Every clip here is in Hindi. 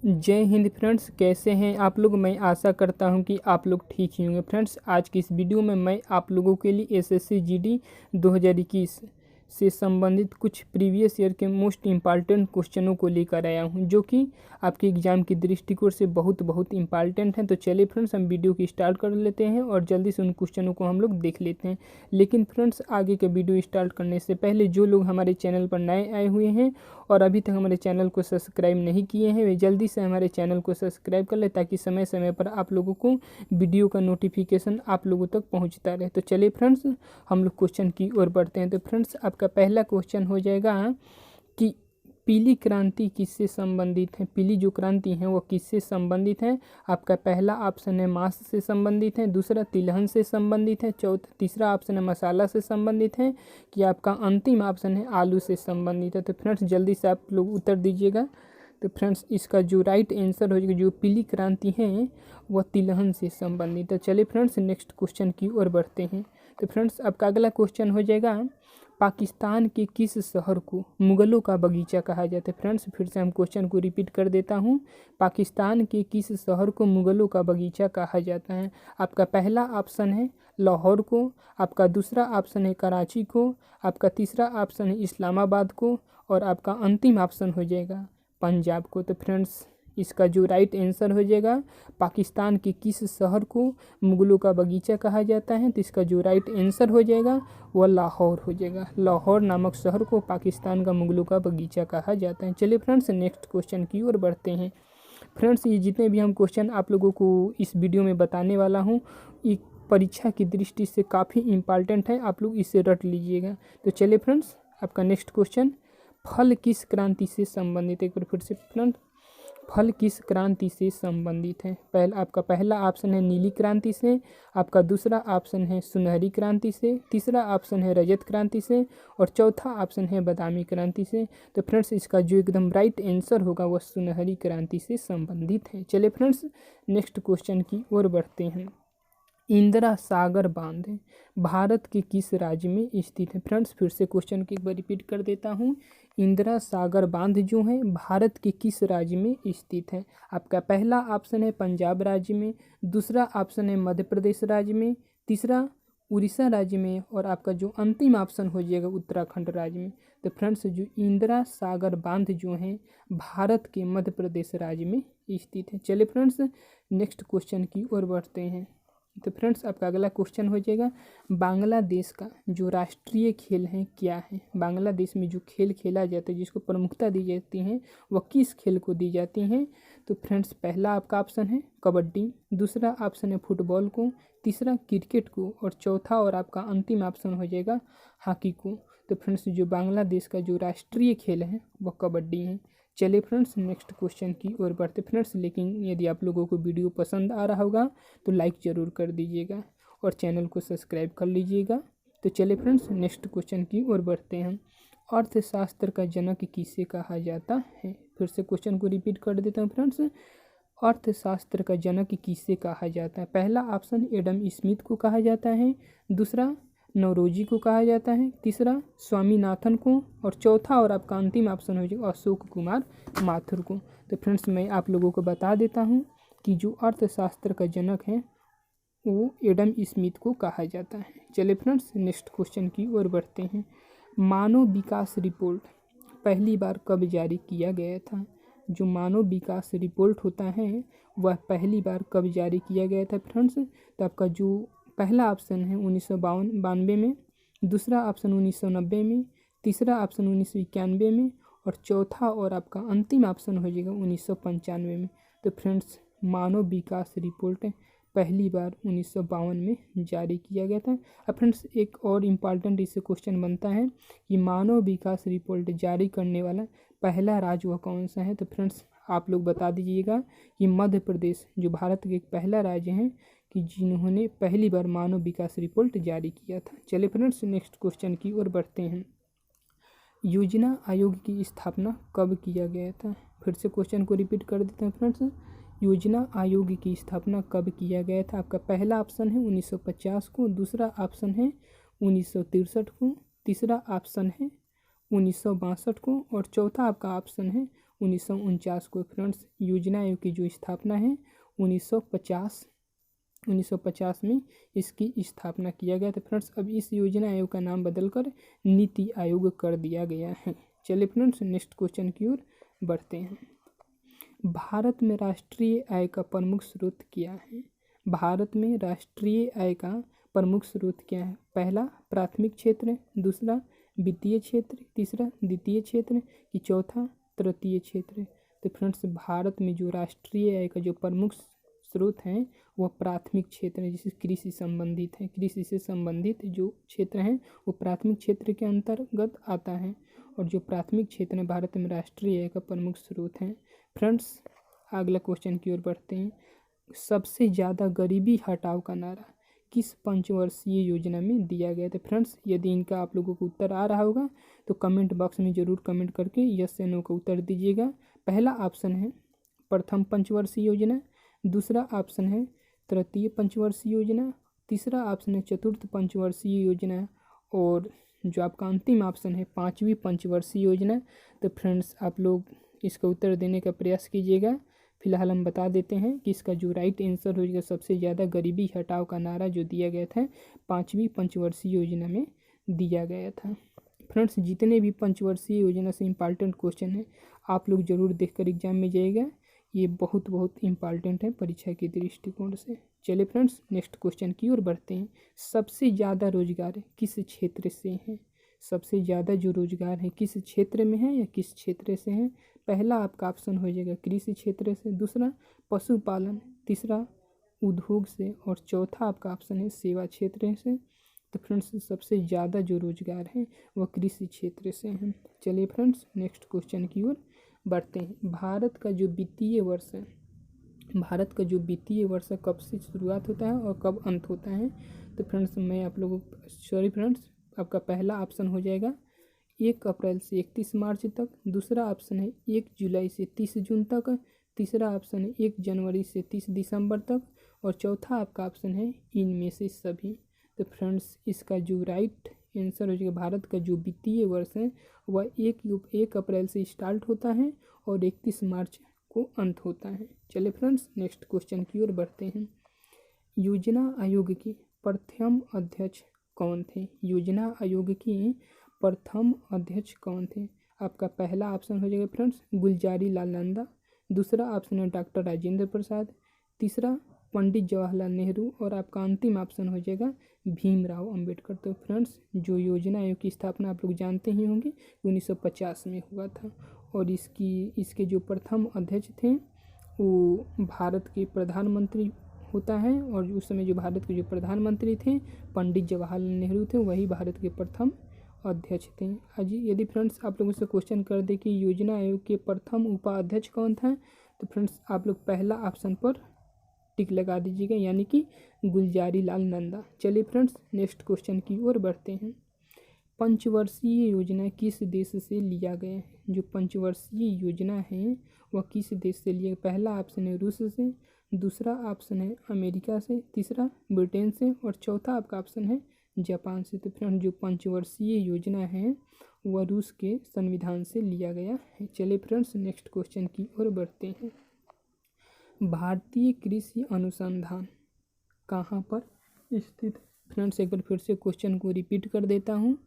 जय हिंद फ्रेंड्स, कैसे हैं आप लोग। मैं आशा करता हूं कि आप लोग ठीक ही होंगे। फ्रेंड्स, आज की इस वीडियो में मैं आप लोगों के लिए एसएससी जीडी 2021 से संबंधित कुछ प्रीवियस ईयर के मोस्ट इम्पॉर्टेंट क्वेश्चनों को लेकर आया हूं, जो कि आपके एग्जाम की दृष्टिकोण से बहुत इंपॉर्टेंट हैं। तो चलिए फ्रेंड्स, हम वीडियो की स्टार्ट कर लेते हैं और जल्दी से उन क्वेश्चनों को हम लोग देख लेते हैं। लेकिन फ्रेंड्स, आगे के वीडियो स्टार्ट करने से पहले जो लोग हमारे चैनल पर नए आए हुए हैं और अभी तक हमारे चैनल को सब्सक्राइब नहीं किए हैं, वे जल्दी से हमारे चैनल को सब्सक्राइब कर ले, ताकि समय समय पर आप लोगों को वीडियो का नोटिफिकेशन आप लोगों तक पहुंचता रहे। तो चलिए फ्रेंड्स, हम लोग क्वेश्चन की ओर बढ़ते हैं। तो फ्रेंड्स, आपका पहला क्वेश्चन हो जाएगा कि पीली क्रांति किससे संबंधित है। पीली जो क्रांति है वो किससे संबंधित है। आपका पहला ऑप्शन है मांस से संबंधित है, दूसरा तिलहन से संबंधित है, तीसरा ऑप्शन है मसाला से संबंधित है, कि आपका अंतिम ऑप्शन है आलू से संबंधित है। तो फ्रेंड्स, जल्दी से आप लोग उत्तर दीजिएगा। तो फ्रेंड्स, इसका जो राइट आंसर हो जाएगा, जो पीली क्रांति है वह तिलहन से संबंधित है। चलिए फ्रेंड्स, नेक्स्ट क्वेश्चन की ओर बढ़ते हैं। तो फ्रेंड्स, आपका अगला क्वेश्चन हो जाएगा, पाकिस्तान के किस शहर को मुगलों का बगीचा कहा जाता है। फ्रेंड्स, फिर से हम क्वेश्चन को रिपीट कर देता हूँ। पाकिस्तान के किस शहर को मुगलों का बगीचा कहा जाता है। आपका पहला ऑप्शन है लाहौर को, आपका दूसरा ऑप्शन है कराची को, आपका तीसरा ऑप्शन है इस्लामाबाद को, और आपका अंतिम ऑप्शन हो जाएगा पंजाब को। तो फ्रेंड्स, इसका जो राइट आंसर हो जाएगा, पाकिस्तान के किस शहर को मुगलों का बगीचा कहा जाता है, तो इसका जो राइट आंसर हो जाएगा वह लाहौर हो जाएगा। लाहौर नामक शहर को पाकिस्तान का मुगलों का बगीचा कहा जाता है। चलिए फ्रेंड्स, नेक्स्ट क्वेश्चन की ओर बढ़ते हैं। फ्रेंड्स, ये जितने भी हम क्वेश्चन आप लोगों को इस वीडियो में बताने वाला हूँ, ये परीक्षा की दृष्टि से काफ़ी इम्पॉर्टेंट है, आप लोग इसे रट लीजिएगा। तो चलिए फ्रेंड्स, आपका नेक्स्ट क्वेश्चन, फल किस क्रांति से संबंधित है। एक बार फिर से फ्रेंड्स, फल किस क्रांति से संबंधित है। आपका पहला ऑप्शन है नीली क्रांति से, आपका दूसरा ऑप्शन है सुनहरी क्रांति से, तीसरा ऑप्शन है रजत क्रांति से, और चौथा ऑप्शन है बादामी क्रांति से। तो फ्रेंड्स, इसका जो एकदम राइट आंसर होगा वह सुनहरी क्रांति से संबंधित है। चलिए फ्रेंड्स, नेक्स्ट क्वेश्चन की ओर बढ़ते हैं। इंदिरा सागर बांध भारत के किस राज्य में स्थित है। फ्रेंड्स, फिर से क्वेश्चन को एक बार रिपीट कर देता हूँ। इंदिरा सागर बांध जो है भारत के किस राज्य में स्थित है। आपका पहला ऑप्शन है पंजाब राज्य में, दूसरा ऑप्शन है मध्य प्रदेश राज्य में, तीसरा उड़ीसा राज्य में, और आपका जो अंतिम ऑप्शन हो जाएगा उत्तराखंड राज्य में। तो फ्रेंड्स, जो इंदिरा सागर बांध जो है भारत के मध्य प्रदेश राज्य में स्थित है। चलिए फ्रेंड्स, नेक्स्ट क्वेश्चन की ओर बढ़ते हैं। तो फ्रेंड्स, आपका अगला क्वेश्चन हो जाएगा, बांग्लादेश का जो राष्ट्रीय खेल है क्या है। बांग्लादेश में जो खेल खेला जाता है, जिसको प्रमुखता दी जाती है, वह किस खेल को दी जाती हैं। तो फ्रेंड्स, पहला आपका ऑप्शन है कबड्डी, दूसरा ऑप्शन है फुटबॉल को, तीसरा क्रिकेट को, और चौथा और आपका अंतिम ऑप्शन हो जाएगा हॉकी को। तो फ्रेंड्स, जो बांग्लादेश का जो राष्ट्रीय खेल है वह कबड्डी है। चलिए फ्रेंड्स, नेक्स्ट क्वेश्चन की ओर बढ़ते फ्रेंड्स। लेकिन यदि आप लोगों को वीडियो पसंद आ रहा होगा तो लाइक ज़रूर कर दीजिएगा और चैनल को सब्सक्राइब कर लीजिएगा। तो चलिए फ्रेंड्स, नेक्स्ट क्वेश्चन की ओर बढ़ते हैं। अर्थशास्त्र का जनक किसे कहा जाता है। फिर से क्वेश्चन को रिपीट कर देता हूँ फ्रेंड्स। अर्थशास्त्र का जनक किसे कहा जाता है। पहला ऑप्शन एडम स्मिथ को कहा जाता है, दूसरा नौरोजी को कहा जाता है, तीसरा स्वामीनाथन को, और चौथा और आपका अंतिम ऑप्शन हो जाएगा अशोक कुमार माथुर को। तो फ्रेंड्स, मैं आप लोगों को बता देता हूँ कि जो अर्थशास्त्र का जनक है वो एडम स्मिथ को कहा जाता है। चलिए फ्रेंड्स, नेक्स्ट क्वेश्चन की ओर बढ़ते हैं। मानव विकास रिपोर्ट पहली बार कब जारी किया गया था। जो मानव विकास रिपोर्ट होता है वह पहली बार कब जारी किया गया था फ्रेंड्स। तो आपका जो पहला ऑप्शन है 1992 में, दूसरा ऑप्शन 1990 में, तीसरा ऑप्शन 1991 में, और चौथा और आपका अंतिम ऑप्शन हो जाएगा 1995 में। तो फ्रेंड्स, मानव विकास रिपोर्ट पहली बार 1952 में जारी किया गया था। अब फ्रेंड्स, एक और इम्पॉर्टेंट इससे क्वेश्चन बनता है कि मानव विकास रिपोर्ट जारी करने वाला पहला राज्य वह कौन सा है। तो फ्रेंड्स, आप लोग बता दीजिएगा कि मध्य प्रदेश जो भारत के एक पहला राज्य है कि जिन्होंने पहली बार मानव विकास रिपोर्ट जारी किया था। चलिए फ्रेंड्स, नेक्स्ट क्वेश्चन की ओर बढ़ते हैं। योजना आयोग की स्थापना कब किया गया था। फिर से क्वेश्चन को रिपीट कर देते हैं फ्रेंड्स। योजना आयोग की स्थापना कब किया गया था। आपका पहला ऑप्शन है 1950 को, दूसरा ऑप्शन है 1963 को, तीसरा ऑप्शन है 1962 को, और चौथा आपका ऑप्शन है 1949 को। फ्रेंड्स योजना आयोग की जो स्थापना है 1950 में इसकी स्थापना किया गया था। फ्रेंड्स अब इस योजना आयोग का नाम बदलकर नीति आयोग कर दिया गया है। चलिए फ्रेंड्स नेक्स्ट क्वेश्चन की ओर बढ़ते हैं। भारत में राष्ट्रीय आय का प्रमुख स्रोत क्या है? भारत में राष्ट्रीय आय का प्रमुख स्रोत क्या है? पहला प्राथमिक क्षेत्र, दूसरा वित्तीय क्षेत्र, तीसरा द्वितीय क्षेत्र कि चौथा तृतीय क्षेत्र। तो फ्रेंड्स भारत में जो राष्ट्रीय आय का जो प्रमुख स्रोत हैं वह प्राथमिक क्षेत्र है, जिसे कृषि संबंधित है। कृषि से संबंधित जो क्षेत्र हैं वो प्राथमिक क्षेत्र के अंतर्गत आता है, और जो प्राथमिक क्षेत्र है भारत में राष्ट्रीय आय का प्रमुख स्रोत है। फ्रेंड्स अगला क्वेश्चन की ओर बढ़ते हैं। सबसे ज़्यादा गरीबी हटाओ का नारा किस पंचवर्षीय योजना में दिया गया था? फ्रेंड्स यदि इनका आप लोगों को उत्तर आ रहा होगा तो कमेंट बॉक्स में ज़रूर कमेंट करके यस या नो का उत्तर दीजिएगा। पहला ऑप्शन है प्रथम पंचवर्षीय योजना, दूसरा ऑप्शन है तृतीय पंचवर्षीय योजना, तीसरा ऑप्शन है चतुर्थ पंचवर्षीय योजना, और जो आपका अंतिम ऑप्शन है पाँचवीं पंचवर्षीय योजना। तो फ्रेंड्स आप लोग इसका उत्तर देने का प्रयास कीजिएगा। फिलहाल हम बता देते हैं कि इसका जो राइट आंसर होगा सबसे ज़्यादा गरीबी हटाओ का नारा जो दिया गया था पाँचवीं पंचवर्षीय योजना में दिया गया था। फ्रेंड्स जितने भी पंचवर्षीय योजना से इम्पॉर्टेंट क्वेश्चन है आप लोग ज़रूर देखकर एग्जाम में जाइएगा, ये बहुत इम्पॉर्टेंट है परीक्षा के दृष्टिकोण से। चलिए फ्रेंड्स नेक्स्ट क्वेश्चन की ओर बढ़ते हैं। सबसे ज़्यादा रोजगार किस क्षेत्र से है? सबसे ज़्यादा जो रोजगार है किस क्षेत्र में है या किस क्षेत्र से है? पहला आपका ऑप्शन हो जाएगा कृषि क्षेत्र से, दूसरा पशुपालन, तीसरा उद्योग से, और चौथा आपका ऑप्शन है सेवा क्षेत्र से। तो फ्रेंड्स सबसे ज़्यादा जो रोजगार है वह कृषि क्षेत्र से है। चलिए फ्रेंड्स नेक्स्ट क्वेश्चन की ओर बढ़ते हैं। भारत का जो वित्तीय वर्ष है कब से शुरुआत होता है और कब अंत होता है? तो फ्रेंड्स मैं आप लोगों फ्रेंड्स आपका पहला ऑप्शन हो जाएगा 1 अप्रैल से 31 मार्च तक, दूसरा ऑप्शन है 1 जुलाई से 30 जून तक, तीसरा ऑप्शन है 1 जनवरी से 30 दिसंबर तक, और चौथा आपका ऑप्शन है इनमें से सभी। तो फ्रेंड्स इसका जो राइट आंसर हो जाएगा भारत का जो वित्तीय वर्ष है वह 1 अप्रैल से स्टार्ट होता है और 31 मार्च को अंत होता है। चलिए फ्रेंड्स नेक्स्ट क्वेश्चन की ओर बढ़ते हैं। योजना आयोग की प्रथम अध्यक्ष कौन थे? योजना आयोग की प्रथम अध्यक्ष कौन थे? आपका पहला ऑप्शन हो जाएगा फ्रेंड्स गुलजारी लाल नंदा, दूसरा ऑप्शन है डॉक्टर राजेंद्र प्रसाद, तीसरा पंडित जवाहरलाल नेहरू, और आपका अंतिम ऑप्शन हो जाएगा भीमराव अंबेडकर। तो फ्रेंड्स जो योजना आयोग की स्थापना आप लोग जानते ही होंगे 1950 में हुआ था, और इसके जो प्रथम अध्यक्ष थे वो भारत के प्रधानमंत्री होता है, और उस समय जो भारत के जो प्रधानमंत्री थे पंडित जवाहरलाल नेहरू थे, वही भारत के प्रथम अध्यक्ष थे। आज यदि फ्रेंड्स आप लोगों से क्वेश्चन कर दे कि योजना आयोग के प्रथम उपाध्यक्ष कौन था, तो फ्रेंड्स आप लोग पहला ऑप्शन पर टिक लगा दीजिएगा, यानी कि गुलजारी लाल नंदा। चलिए फ्रेंड्स नेक्स्ट क्वेश्चन की ओर बढ़ते हैं। पंचवर्षीय योजना किस देश से लिया गया है? जो पंचवर्षीय योजना है वह किस देश से लिया? पहला ऑप्शन है रूस से, दूसरा ऑप्शन है अमेरिका से, तीसरा ब्रिटेन से, और चौथा आपका ऑप्शन है जापान से। तो फ्रेंड्स जो पंचवर्षीय योजना है वह रूस के संविधान से लिया गया है। चलिए फ्रेंड्स नेक्स्ट क्वेश्चन की ओर बढ़ते हैं। भारतीय कृषि अनुसंधान कहाँ पर स्थित? फ्रेंड्स एक बार फिर से क्वेश्चन को रिपीट कर देता हूँ।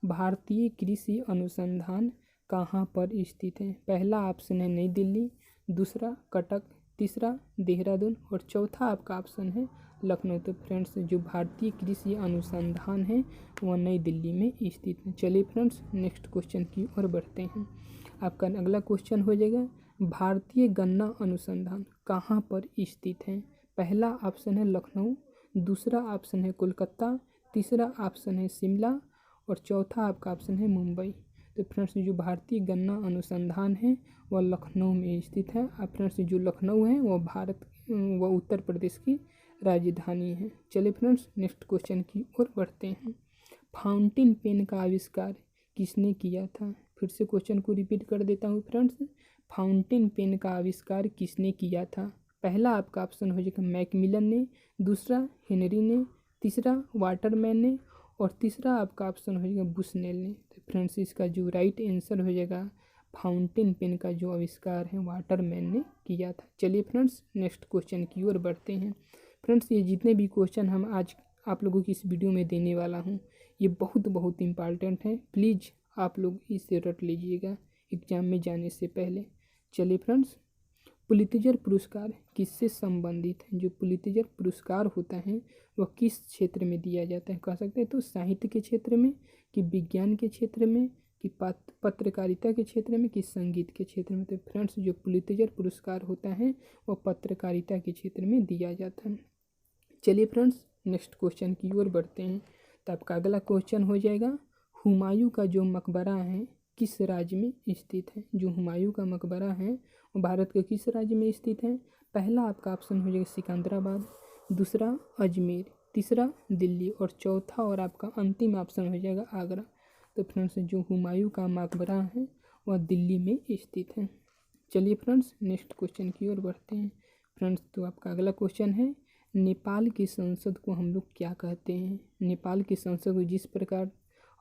भारतीय कृषि अनुसंधान कहाँ पर स्थित है? पहला ऑप्शन है नई दिल्ली, दूसरा कटक, तीसरा देहरादून, और चौथा आपका ऑप्शन है लखनऊ। तो फ्रेंड्स जो भारतीय कृषि अनुसंधान है वह नई दिल्ली में स्थित है। चलिए फ्रेंड्स नेक्स्ट क्वेश्चन की ओर बढ़ते हैं। आपका अगला क्वेश्चन हो जाएगा भारतीय गन्ना अनुसंधान कहाँ पर स्थित है? पहला ऑप्शन है लखनऊ, दूसरा ऑप्शन है कोलकाता, तीसरा ऑप्शन है शिमला, और चौथा आपका ऑप्शन है मुंबई। तो फ्रेंड्स जो भारतीय गन्ना अनुसंधान है वह लखनऊ में स्थित है। अब फ्रेंड्स जो लखनऊ है वह उत्तर प्रदेश की राजधानी है। चलिए फ्रेंड्स नेक्स्ट क्वेश्चन की ओर बढ़ते हैं। फाउंटेन पेन का आविष्कार किसने किया था? फिर से क्वेश्चन को रिपीट कर देता हूँ फ्रेंड्स। फाउंटेन पेन का आविष्कार किसने किया था? पहला आपका ऑप्शन हो जाएगा मैकमिलन ने, दूसरा हेनरी ने, तीसरा वाटरमैन ने, और तीसरा आपका ऑप्शन हो जाएगा बुशनेल ने। तो फ्रेंड्स इसका जो राइट आंसर हो जाएगा फाउंटेन पेन का जो आविष्कार है वाटरमैन ने किया था। चलिए फ्रेंड्स नेक्स्ट क्वेश्चन की ओर बढ़ते हैं। फ्रेंड्स ये जितने भी क्वेश्चन हम आज आप लोगों की इस वीडियो में देने वाला हूँ ये बहुत इम्पॉर्टेंट है, प्लीज़ आप लोग इसे रट लीजिएगा एग्जाम में जाने से पहले। चलिए फ्रेंड्स, पुलित्ज़र पुरस्कार किससे संबंधित है? जो पुलित्ज़र पुरस्कार होता है वह किस क्षेत्र में दिया जाता है? कह सकते हैं तो साहित्य के क्षेत्र में, कि विज्ञान के क्षेत्र में, कि पत्रकारिता के क्षेत्र में, कि संगीत के क्षेत्र में। तो फ्रेंड्स जो पुलित्ज़र पुरस्कार होता है वह पत्रकारिता के क्षेत्र में दिया जाता है। चलिए फ्रेंड्स नेक्स्ट क्वेश्चन की ओर बढ़ते हैं। तो आपका अगला क्वेश्चन हो जाएगा, हुमायूं का जो मकबरा है किस राज्य में स्थित है? जो हुमायूं का मकबरा है वो भारत के किस राज्य में स्थित है? पहला आपका ऑप्शन हो जाएगा सिकंदराबाद, दूसरा अजमेर, तीसरा दिल्ली और चौथा और आपका अंतिम ऑप्शन हो जाएगा आगरा। तो फ्रेंड्स जो हुमायूं का मकबरा है वह दिल्ली में स्थित है। चलिए फ्रेंड्स नेक्स्ट क्वेश्चन की ओर बढ़ते हैं। फ्रेंड्स तो आपका अगला क्वेश्चन है, नेपाल की संसद को हम लोग क्या कहते हैं? नेपाल की संसद को जिस प्रकार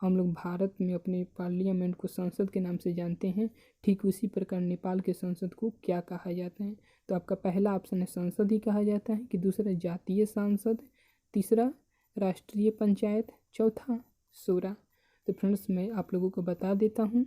हम लोग भारत में अपने पार्लियामेंट को संसद के नाम से जानते हैं, ठीक उसी प्रकार नेपाल के संसद को क्या कहा जाता है? तो आपका पहला ऑप्शन है संसद ही कहा जाता है, कि दूसरा जातीय संसद, तीसरा राष्ट्रीय पंचायत, चौथा शूरा। तो फ्रेंड्स मैं आप लोगों को बता देता हूँ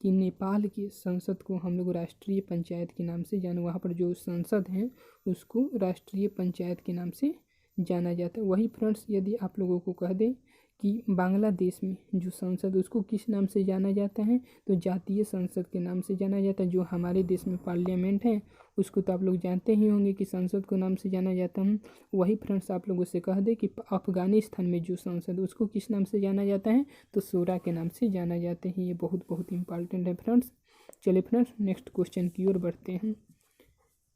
कि नेपाल की संसद को हम लोग राष्ट्रीय पंचायत के नाम से जाने, वहाँ पर जो संसद हैं उसको राष्ट्रीय पंचायत के नाम से जाना जाता है। वही फ्रेंड्स यदि आप लोगों को कह दें कि बांग्लादेश में जो संसद उसको किस नाम से जाना जाता है, तो जातीय संसद के नाम से जाना जाता है। जो हमारे देश में पार्लियामेंट है उसको तो आप लोग जानते ही होंगे कि संसद को नाम से जाना जाता है। वही फ्रेंड्स आप लोगों से कह दे कि अफगानिस्तान में जो संसद उसको किस नाम से जाना जाता है, तो शूरा के नाम से जाना जाते हैं। ये बहुत इंपॉर्टेंट है फ्रेंड्स। चलिए फ्रेंड्स नेक्स्ट क्वेश्चन की ओर बढ़ते हैं।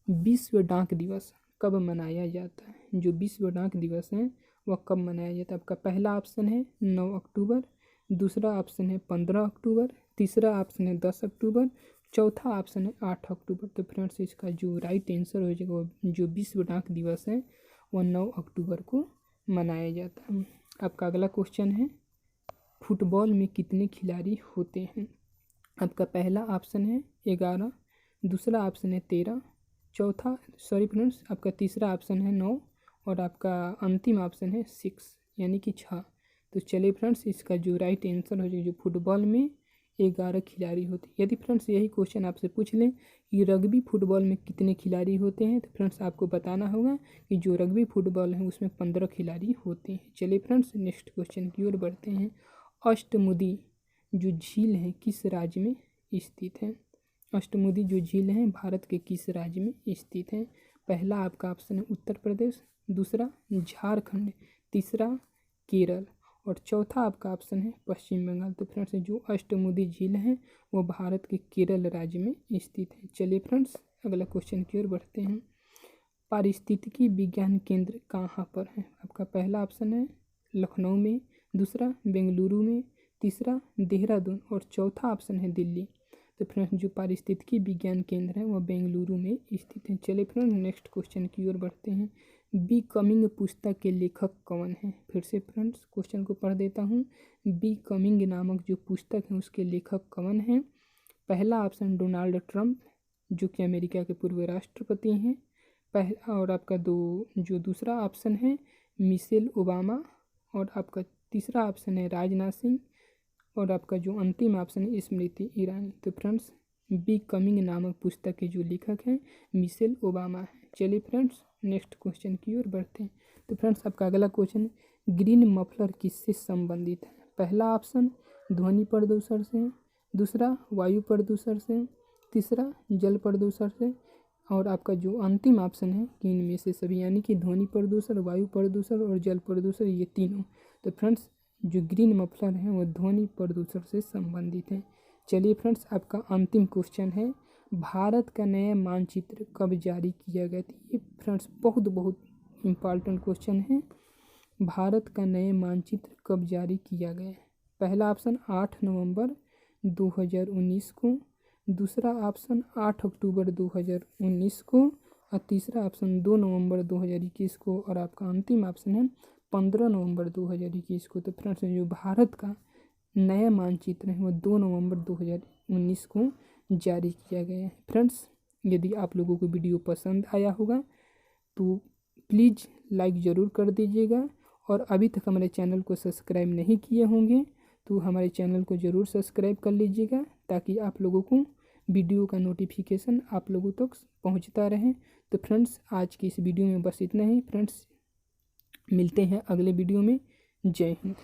विश्व डाक दिवस कब मनाया जाता है? जो विश्व डाक दिवस है वह कब मनाया जाता है? आपका पहला ऑप्शन है 9 अक्टूबर, दूसरा ऑप्शन है 15 अक्टूबर, तीसरा ऑप्शन है 10 अक्टूबर, चौथा ऑप्शन है 8 अक्टूबर। तो फ्रेंड्स इसका जो राइट आंसर हो जाएगा वो जो विश्व डाक दिवस है वह 9 अक्टूबर को मनाया जाता है। आपका अगला क्वेश्चन है, फुटबॉल में कितने खिलाड़ी होते हैं? आपका पहला ऑप्शन है 11, दूसरा ऑप्शन है 13, आपका तीसरा ऑप्शन है 9 और आपका अंतिम ऑप्शन है 6 यानी कि 6। तो चलिए फ्रेंड्स इसका जो राइट आंसर हो जाएगा, जो फुटबॉल में 11 खिलाड़ी होते हैं। यदि फ्रेंड्स यही क्वेश्चन आपसे पूछ लें कि रग्बी फुटबॉल में कितने खिलाड़ी होते हैं, तो फ्रेंड्स आपको बताना होगा कि जो रग्बी फुटबॉल है उसमें 15 खिलाड़ी होते हैं। चलिए फ्रेंड्स नेक्स्ट क्वेश्चन की ओर बढ़ते हैं। अष्टमुदी जो झील है किस राज्य में स्थित है? अष्टमुदी जो झील है भारत के किस राज्य में स्थित है? पहला आपका ऑप्शन है उत्तर प्रदेश, दूसरा झारखंड, तीसरा केरल और चौथा आपका ऑप्शन है पश्चिम बंगाल। तो फ्रेंड्स जो अष्टमुदी झील है वो भारत के केरल राज्य में स्थित है। चलिए फ्रेंड्स अगला क्वेश्चन की ओर बढ़ते हैं। पारिस्थितिकी विज्ञान केंद्र कहाँ पर है? आपका पहला ऑप्शन है लखनऊ में, दूसरा बेंगलुरु में, तीसरा देहरादून और चौथा ऑप्शन है दिल्ली। तो फ्रेंड्स जो पारिस्थितिकी विज्ञान केंद्र है वह बेंगलुरु में स्थित है। चलिए फ्रेंड्स नेक्स्ट क्वेश्चन की ओर बढ़ते हैं। बी कमिंग पुस्तक के लेखक कौन है? फिर से फ्रेंड्स क्वेश्चन को पढ़ देता हूँ। बी कमिंग नामक जो पुस्तक है उसके लेखक कौन है? पहला ऑप्शन डोनाल्ड ट्रंप जो कि अमेरिका के पूर्व राष्ट्रपति हैं, और आपका दूसरा ऑप्शन है मिशेल ओबामा और आपका तीसरा ऑप्शन है राजनाथ सिंह और आपका जो अंतिम ऑप्शन है स्मृति ईरानी। तो फ्रेंड्स बी कमिंग नामक पुस्तक के जो लेखक हैं मिशेल ओबामा है। चलिए फ्रेंड्स नेक्स्ट क्वेश्चन की ओर बढ़ते हैं। तो फ्रेंड्स आपका अगला क्वेश्चन, ग्रीन मफलर किससे संबंधित है? पहला ऑप्शन ध्वनि प्रदूषण से, दूसरा वायु प्रदूषण से, तीसरा जल प्रदूषण से और आपका जो अंतिम ऑप्शन है कि इनमें से सभी यानी कि ध्वनि प्रदूषण, वायु प्रदूषण और जल प्रदूषण ये तीनों। तो फ्रेंड्स जो ग्रीन मफलर है वो ध्वनि प्रदूषण से संबंधित है। चलिए फ्रेंड्स आपका अंतिम क्वेश्चन है, भारत का नया मानचित्र कब जारी किया गया था? ये फ्रेंड्स बहुत इम्पॉर्टेंट क्वेश्चन है। भारत का नया मानचित्र कब जारी किया गया? पहला ऑप्शन 8 नवंबर 2019 को, दूसरा ऑप्शन 8 अक्टूबर 2019 को और तीसरा ऑप्शन 2 नवंबर 2021 को और आपका अंतिम ऑप्शन है 15 नवंबर 2021 को। तो फ्रेंड्स जो भारत का नया मानचित्र है वो 2 नवंबर 2019 को जारी किया गया है। फ्रेंड्स, यदि आप लोगों को वीडियो पसंद आया होगा तो प्लीज़ लाइक ज़रूर कर दीजिएगा, और अभी तक हमारे चैनल को सब्सक्राइब नहीं किए होंगे तो हमारे चैनल को ज़रूर सब्सक्राइब कर लीजिएगा, ताकि आप लोगों को वीडियो का नोटिफिकेशन आप लोगों तक पहुंचता रहे। तो फ्रेंड्स, आज की इस वीडियो में बस इतना ही। फ्रेंड्स, मिलते हैं अगले वीडियो में। जय हिंद।